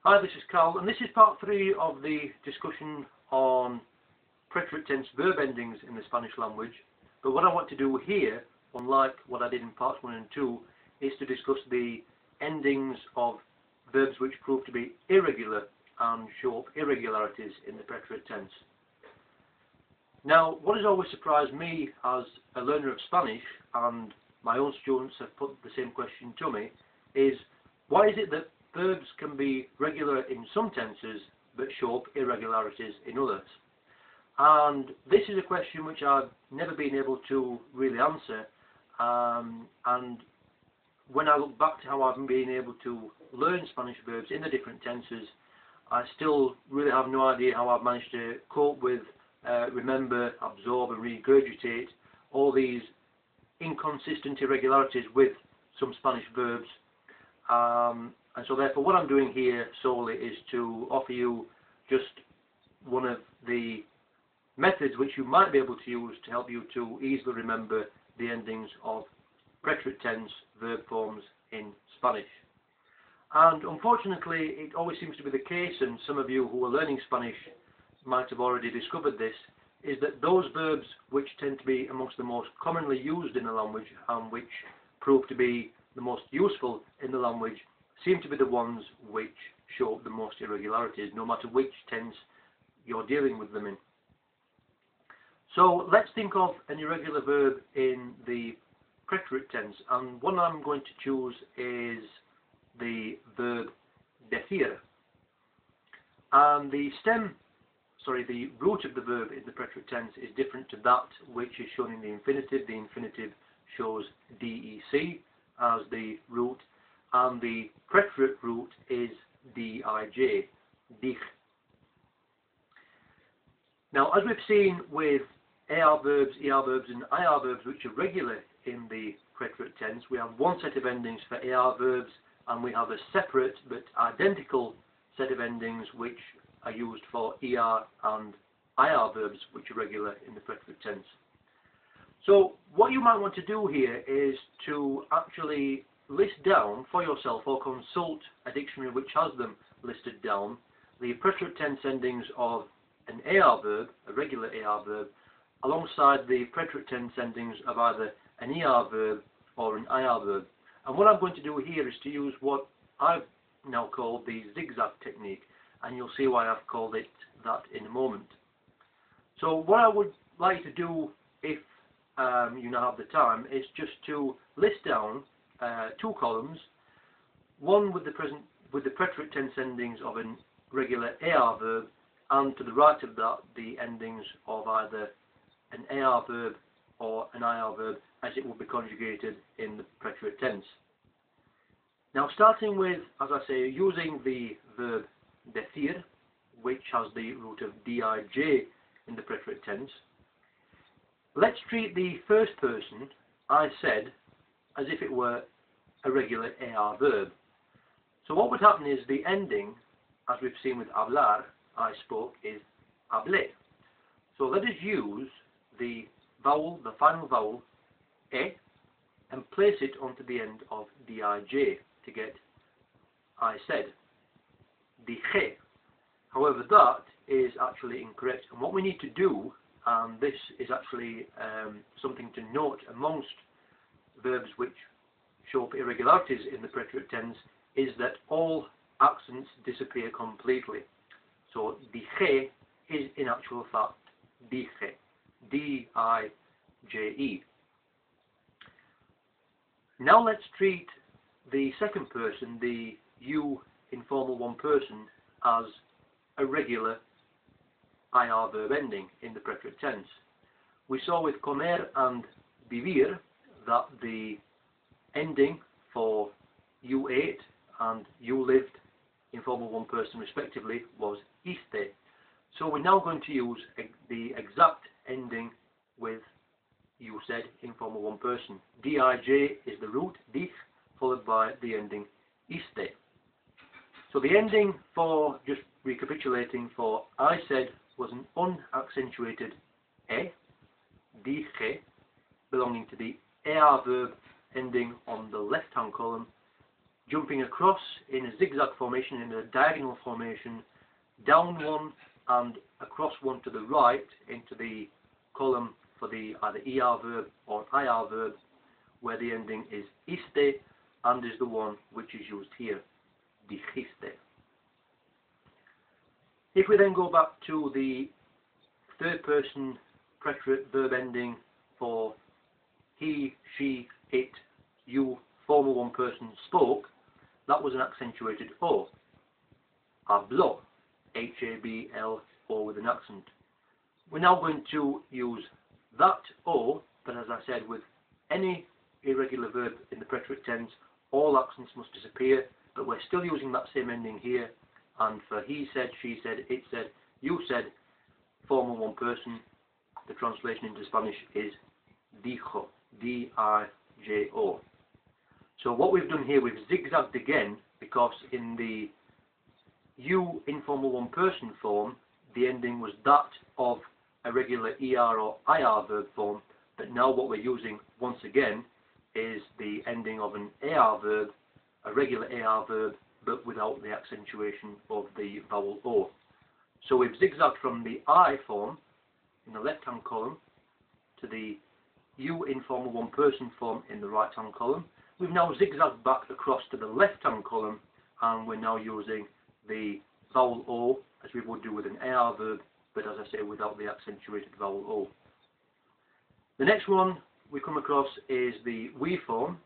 Hi, this is Carl, and this is part 3 of the discussion on preterite tense verb endings in the Spanish language. But what I want to do here, unlike what I did in parts 1 and 2, is to discuss the endings of verbs which prove to be irregular and show up irregularities in the preterite tense. Now, what has always surprised me as a learner of Spanish, and my own students have put the same question to me, is why is it that verbs can be regular in some tenses but show up irregularities in others? And this is a question which I've never been able to really answer, and when I look back to how I've been able to learn Spanish verbs in the different tenses, I still really have no idea how I've managed to cope with, remember, absorb and regurgitate all these inconsistent irregularities with some Spanish verbs. And so therefore what I'm doing here solely is to offer you just one of the methods which you might be able to use to help you to easily remember the endings of preterite tense verb forms in Spanish. And unfortunately it always seems to be the case, and some of you who are learning Spanish might have already discovered this, is that those verbs which tend to be amongst the most commonly used in the language and which prove to be the most useful in the language seem to be the ones which show the most irregularities, no matter which tense you're dealing with them in. So let's think of an irregular verb in the preterite tense, and one I'm going to choose is the verb decir. And the root of the verb in the preterite tense is different to that which is shown in the infinitive. The infinitive shows dec as the root, and the preterite root is dij, dich. Now, as we've seen with AR verbs, ER verbs and IR verbs which are regular in the preterite tense, we have one set of endings for AR verbs and we have a separate but identical set of endings which are used for ER and IR verbs which are regular in the preterite tense. So what you might want to do here is to actually list down for yourself or consult a dictionary which has them listed down, the preterite tense endings of an AR verb, a regular AR verb, alongside the preterite tense endings of either an ER verb or an IR verb. And what I'm going to do here is to use what I've now called the zigzag technique, and you'll see why I've called it that in a moment. So what I would like to do, if you now have the time, is just to list down two columns, one with the preterite tense endings of a regular AR verb, and to the right of that the endings of either an AR verb or an IR verb as it would be conjugated in the preterite tense. Now, starting with, as I say, using the verb decir, which has the root of dij in the preterite tense, let's treat the first person, I said, as if it were a regular AR verb. So what would happen is the ending, as we've seen with hablar, I spoke, is hablé. So let us use the vowel, the final vowel, e, and place it onto the end of dij to get I said, dije. However, that is actually incorrect, and what we need to do, and this is actually something to note amongst verbs which show up irregularities in the preterite tense, is that all accents disappear completely. So dije is in actual fact dije, D-I-J-E. Now let's treat the second person, the you informal one person, as a regular IR verb ending in the preterite tense. We saw with comer and vivir that the ending for you ate and you lived, informal one person respectively, was iste. So we're now going to use the exact ending with you said, informal one person. Dij is the root, dich, followed by the ending iste. So the ending for, just recapitulating, for I said was an unaccentuated e, dije, belonging to the AR verb ending on the left-hand column, jumping across in a zigzag formation, in a diagonal formation, down one and across one to the right into the column for the either ER verb or IR verb, where the ending is iste and is the one which is used here, dijiste. If we then go back to the third person preterite verb ending for he, she, it, you, formal one person spoke, that was an accentuated O. Habló, H-A-B-L-O with an accent. We're now going to use that O, but as I said, with any irregular verb in the preterite tense, all accents must disappear, but we're still using that same ending here, and for he said, she said, it said, you said, formal one person, the translation into Spanish is dijo, D-I-J-O. So what we've done here, we've zigzagged again, because in the you informal one person form, the ending was that of a regular ER or IR verb form, but now what we're using once again is the ending of an AR verb, a regular AR verb, but without the accentuation of the vowel O. So we've zigzagged from the I form in the left hand column to the you informal one person form in the right hand column. We've now zigzagged back across to the left hand column, and we're now using the vowel O as we would do with an AR verb, but as I say, without the accentuated vowel O. The next one we come across is the we form,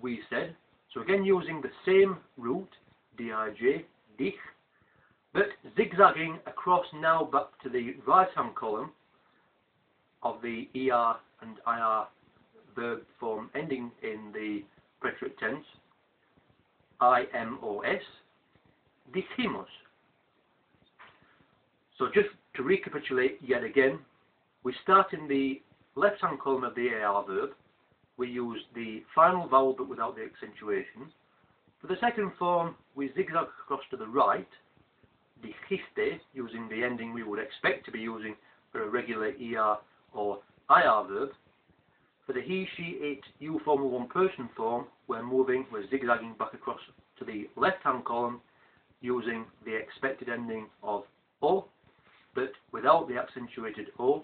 we said. So again using the same root, D-I-J, dich, but zigzagging across now back to the right hand column of the ER and IR verb form ending in the preterite tense, I-M-O-S, dijimos. So just to recapitulate yet again, we start in the left hand column of the AR verb, we use the final vowel but without the accentuation. For the second form, we zigzag across to the right, dijiste, using the ending we would expect to be using for a regular ER or IR verb. For the he, she, it, you formal one person form, we're zigzagging back across to the left hand column using the expected ending of O, but without the accentuated O.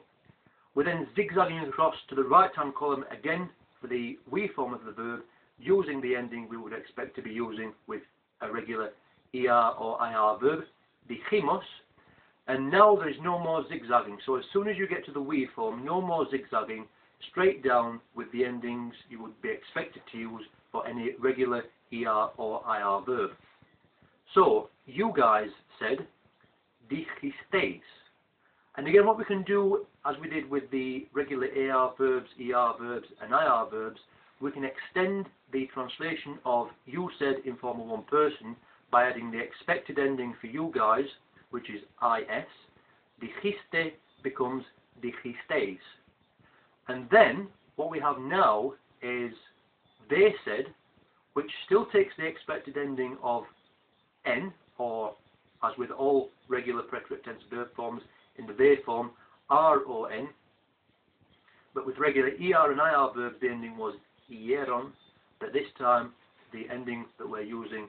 We're then zigzagging across to the right hand column again for the we form of the verb, using the ending we would expect to be using with a regular ER or IR verb, dijimos, and now there's no more zigzagging. So as soon as you get to the we form, no more zigzagging, straight down with the endings you would be expected to use for any regular ER or IR verb. So, you guys said, dijisteis. And again, what we can do, as we did with the regular AR verbs, ER verbs, and IR verbs, we can extend the translation of you said informal one person by adding the expected ending for you guys, which is IS. Dijiste becomes dijisteis. And then, what we have now is they said, which still takes the expected ending of N, or as with all regular preterite tense verb forms, in the they form, R-O-N, but with regular ER and IR verbs the ending was ieron, but this time the ending that we're using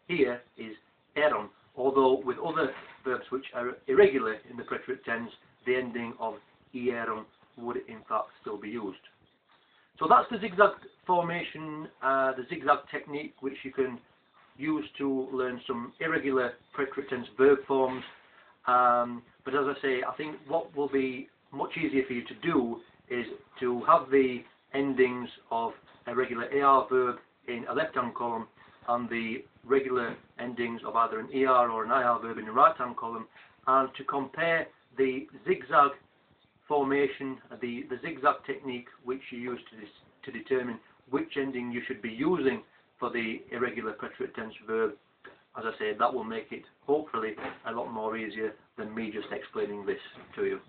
here is eron, although with other verbs which are irregular in the preterite tense, the ending of ieron would in fact still be used. So that's the zigzag formation, the zigzag technique, which you can use to learn some irregular preterite tense verb forms. But as I say, I think what will be much easier for you to do is to have the endings of a regular AR verb in a left-hand column and the regular endings of either an ER or an IR verb in the right-hand column, and to compare the zigzag formation, the zigzag technique which you use to determine which ending you should be using for the irregular preterite tense verb. As I say, that will make it hopefully a lot more easier than me just explaining this to you.